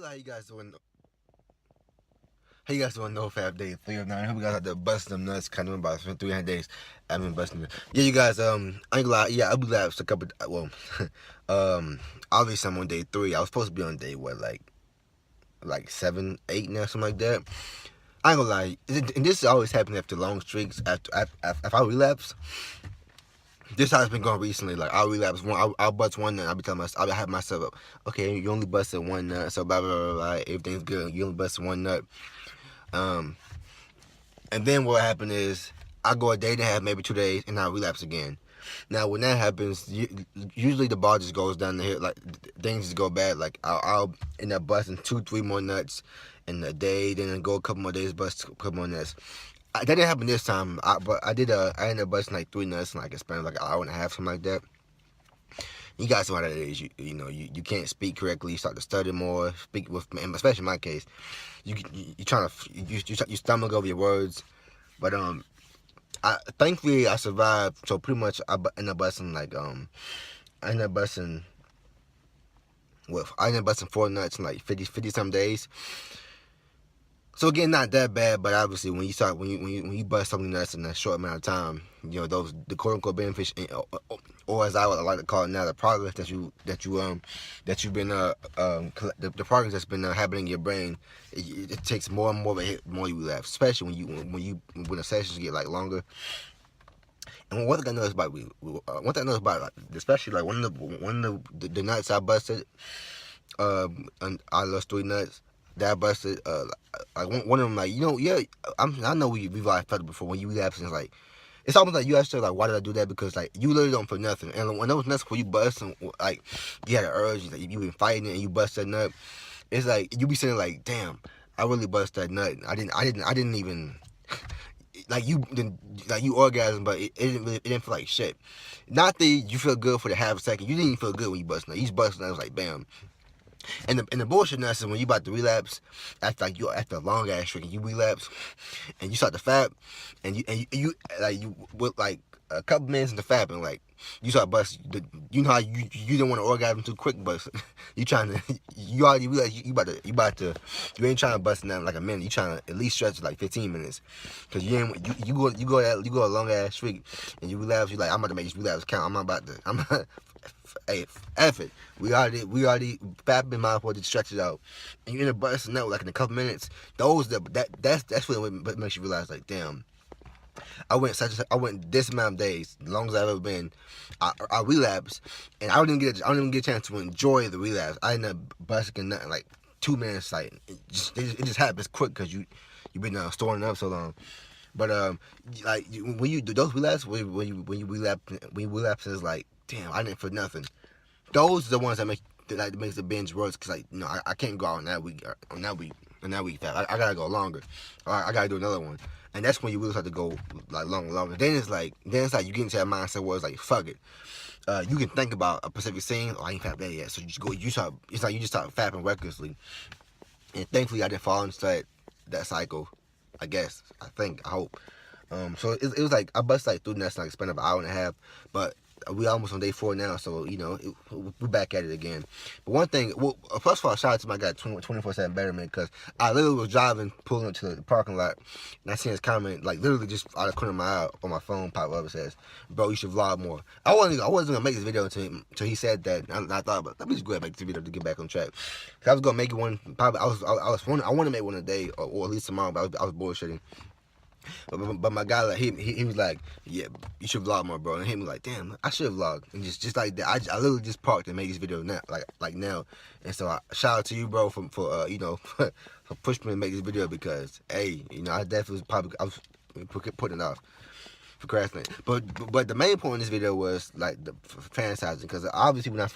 How you guys doing? How you guys doing? NoFap day 3 of 9. I hope you guys out there busting them nuts. Kind of about 300 days. I've been busting them. Yeah, you guys. I ain't gonna lie. Yeah, I'll be lapsed a couple. Well, obviously I'm on day 3. I was supposed to be on day what, like 7, 8 now, something like that. I ain't gonna lie. And this always happens after long streaks. After I relapse. This how it's been going recently. Like I'll relapse one, I'll bust one nut. I'll be telling myself, I'll have myself up. Okay, you only busted one nut, so blah blah blah blah. Everything's good. You only busted one nut. Um, and then what happened is I go a day and a half, maybe 2 days, and I relapse again. Now when that happens, usually the ball just goes down the hill. Like things just go bad. Like I'll end up busting 2, 3 more nuts in a day. Then go a couple more days, bust a couple more nuts. That didn't happen this time, but I did. I ended up busting like 3 nuts in like a span of like an hour and a half, something like that. You guys know how that is. You can't speak correctly. You start to stutter more. Speak with, especially in my case, you trying to you stumble over your words. But thankfully I survived. So pretty much I ended up busting I ended up busting 4 nuts in like 50 some days. So again, not that bad, but obviously when you bust something nuts in a short amount of time, the quote unquote benefits, or as I would like to call it now, the progress that you've been the progress that's been happening in your brain, it takes more and more of a hit, more you relapse, especially when the sessions get like longer. And one thing I noticed about especially like one of the nuts I busted, and I lost 3 nuts. That I busted, like one of them, like I know we've all felt it before. When you relapse, and it's almost like you ask yourself, like, why did I do that? Because like you literally don't feel nothing. And when those nuts where you bust, and like you had an urge, like you been fighting it, and you bust that nut, it's like you be saying like, damn, I really bust that nut. I didn't even you orgasm, but it didn't feel like shit. Not that you feel good for the half a second. You didn't even feel good when you bust nut. You just bust nut. It was like, bam. And the bullshit nuts is when you about to relapse after a long ass streak, and you relapse and you start to fap, and you with like a couple minutes into fapping, like you start bust. You know how you don't want to orgasm too quick, but you trying to you already realize you ain't trying to bust nothing like a minute. You trying to at least stretch it like 15 minutes, because you go a long ass streak and you relapse. You like, I'm about to make this relapse count. Hey, F it. We already fapping my for to stretch it out, and you end up busting out like in a couple minutes. That's what makes you realize, like, damn, I went this amount of days, the longest I've ever been. I relapsed, and I didn't get a chance to enjoy the relapse. I ended up busting nothing like 2 minutes. Like it just happens quick because you've been storing up so long. But like when you do those relapses, when you relapse, it's like, damn, I didn't feel nothing. Those are the ones that makes the binge worse, because like, I can't go out on that week fast. I gotta go longer. I gotta do another one, and that's when you really start to go like longer. Then it's like you get into that mindset where it's like, fuck it. You can think about a specific scene. Oh, I ain't fapped that yet, so it's like you just start fapping recklessly. And thankfully, I didn't fall into that cycle. I guess. I hope. So it was like I busted like 3 nuts, like spent about an hour and a half, but we almost on day 4 now, so we're back at it again. But one thing, first of all, shout out to my guy 24/7 Betterment, because I literally was driving, pulling up to the parking lot, and I seen his comment, like literally just out of the corner of my eye on my phone, pop up and says, "Bro, you should vlog more." I wasn't gonna make this video until he said that. And I thought, let me just go ahead and make this video to get back on track. Cause I was gonna make it one. Probably I want to make one a day, or at least tomorrow, but I was bullshitting. But my guy, like, he was like, yeah, you should vlog more, bro. And he was like, damn, I should vlog. And just like that, I literally just parked and made this video now, like now. And so shout out to you, bro, for for pushing me to make this video, because hey, I definitely I was putting it off, procrastinating. But the main point in this video was like the fantasizing, because obviously when I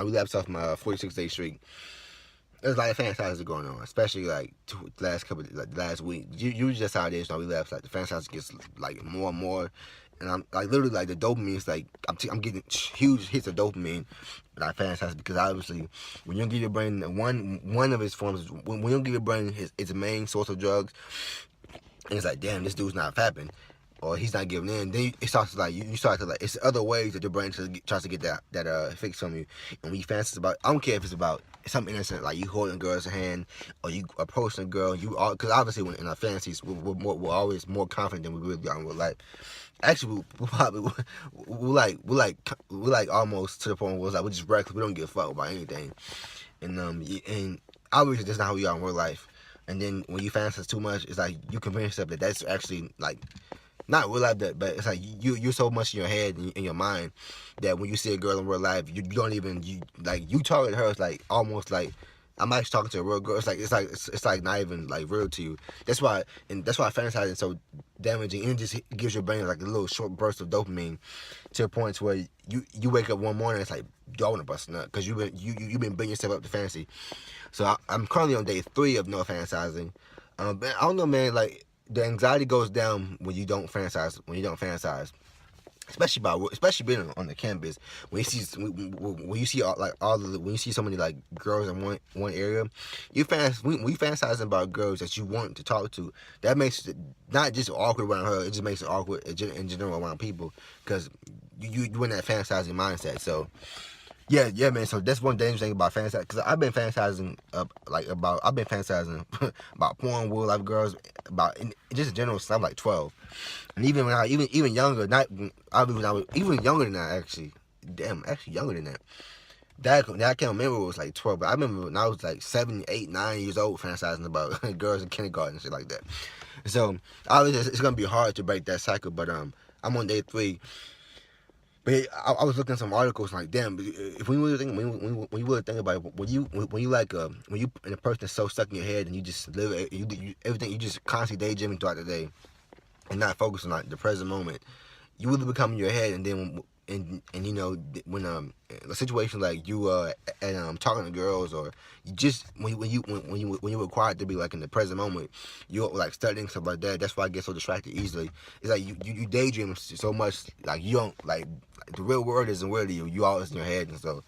relapsed off my 46-day streak, there's a lot of fantasizing going on, especially like last week. Usually that's how it is. When I relapse, like the fantasizing gets like more and more, and I'm like literally like the dopamine is like I'm getting huge hits of dopamine when I fantasize, because obviously when you give your brain one of its forms, when you give your brain its main source of drugs, and it's like, damn, this dude's not fapping. or he's not giving in, then it starts to like you start to like it's other ways that your brain tries to get that fix from you. And when you fantasize about, I don't care if it's about something innocent like you holding a girl's hand or you approaching a girl, you all because obviously when in our fantasies we're always more confident than we really are in real life. Actually, we probably we like almost to the point where it's like we're just reckless. We don't give a fuck about anything, and obviously that's not how we are in real life. And then when you fantasize too much, it's like you convince yourself that that's actually like not real life, but it's like you're so much in your head and in your mind that when you see a girl in real life, you don't even you target her. It's like almost like I'm actually talking to a real girl. It's like not even like real to you. That's why fantasizing is so damaging. And it just gives your brain like a little short burst of dopamine to a point where you wake up one morning, it's like you want to bust a nut because you've been building yourself up to fantasy. So I'm currently on day 3 of no fantasizing. But I don't know, man. Like the anxiety goes down when you don't fantasize. Especially being on the campus, when you see when you see so many like girls in one area, when you fantasizing about girls that you want to talk to, that makes it not just awkward around her, it just makes it awkward in general around people because you in that fantasizing mindset. So yeah, man. So that's one dangerous thing about fantasizing. Because I've been fantasizing about porn, real life girls, just in general since I'm like 12, and even when even younger, even younger than that actually. Damn, actually younger than that. That I can't remember it was like 12, but I remember when I was like 7, 8, 9 years old fantasizing about girls in kindergarten and shit like that. So obviously it's gonna be hard to break that cycle, but I'm on day 3. But I was looking at some articles like, damn, if we really think when you really think about it, when you like when you and a person is so stuck in your head and you just live everything, you just constantly daydreaming throughout the day and not focusing on like, the present moment, you really become in your head. And then and you know when a situation like you and talking to girls, or you just when you're required to be like in the present moment, you're like studying stuff like that. That's why I get so distracted easily. It's like you daydream so much, like you don't like the real world isn't real to you. You always in your head. And so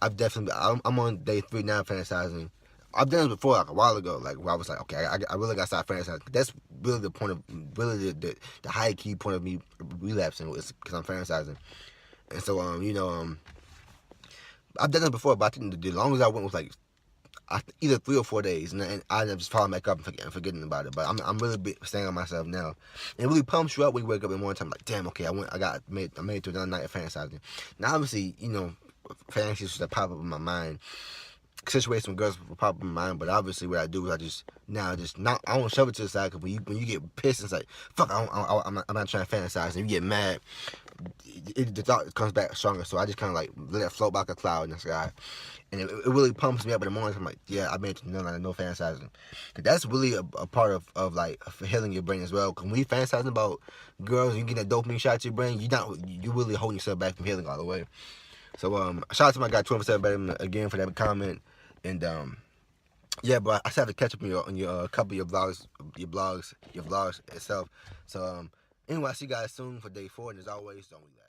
I'm on day 3 now fantasizing. I've done it before, like a while ago, like where I was like, okay, I really got to start fantasizing. That's really the point of really the high key point of me relapsing is because I'm fantasizing. And so I've done it before, but I think the longest I went was like either 3 or 4 days, and I just falling back up and forgetting about it. But I'm really staying on myself now. And it really pumps you up when you wake up in the morning time, like, damn, okay, I made it to another night of fantasizing. Now obviously, fantasies that pop up in my mind, situations with girls will pop up in my mind, but obviously what I do is I don't shove it to the side, because when you get pissed, it's like, fuck, I'm not trying to fantasize, and you get mad, the thought comes back stronger. So I just kind of like let it float like a cloud in the sky, and it really pumps me up in the morning. I'm like, yeah, I made no fantasizing. Cause that's really a part of like healing your brain as well. Cause when you fantasizing about girls, and you get that dopamine shot to your brain, you really holding yourself back from healing all the way. So shout out to my guy 27 Better again for that comment. And yeah, but I still have to catch up on your couple of your vlogs itself. So anyway, I'll see you guys soon for day 4, and as always, don't relax.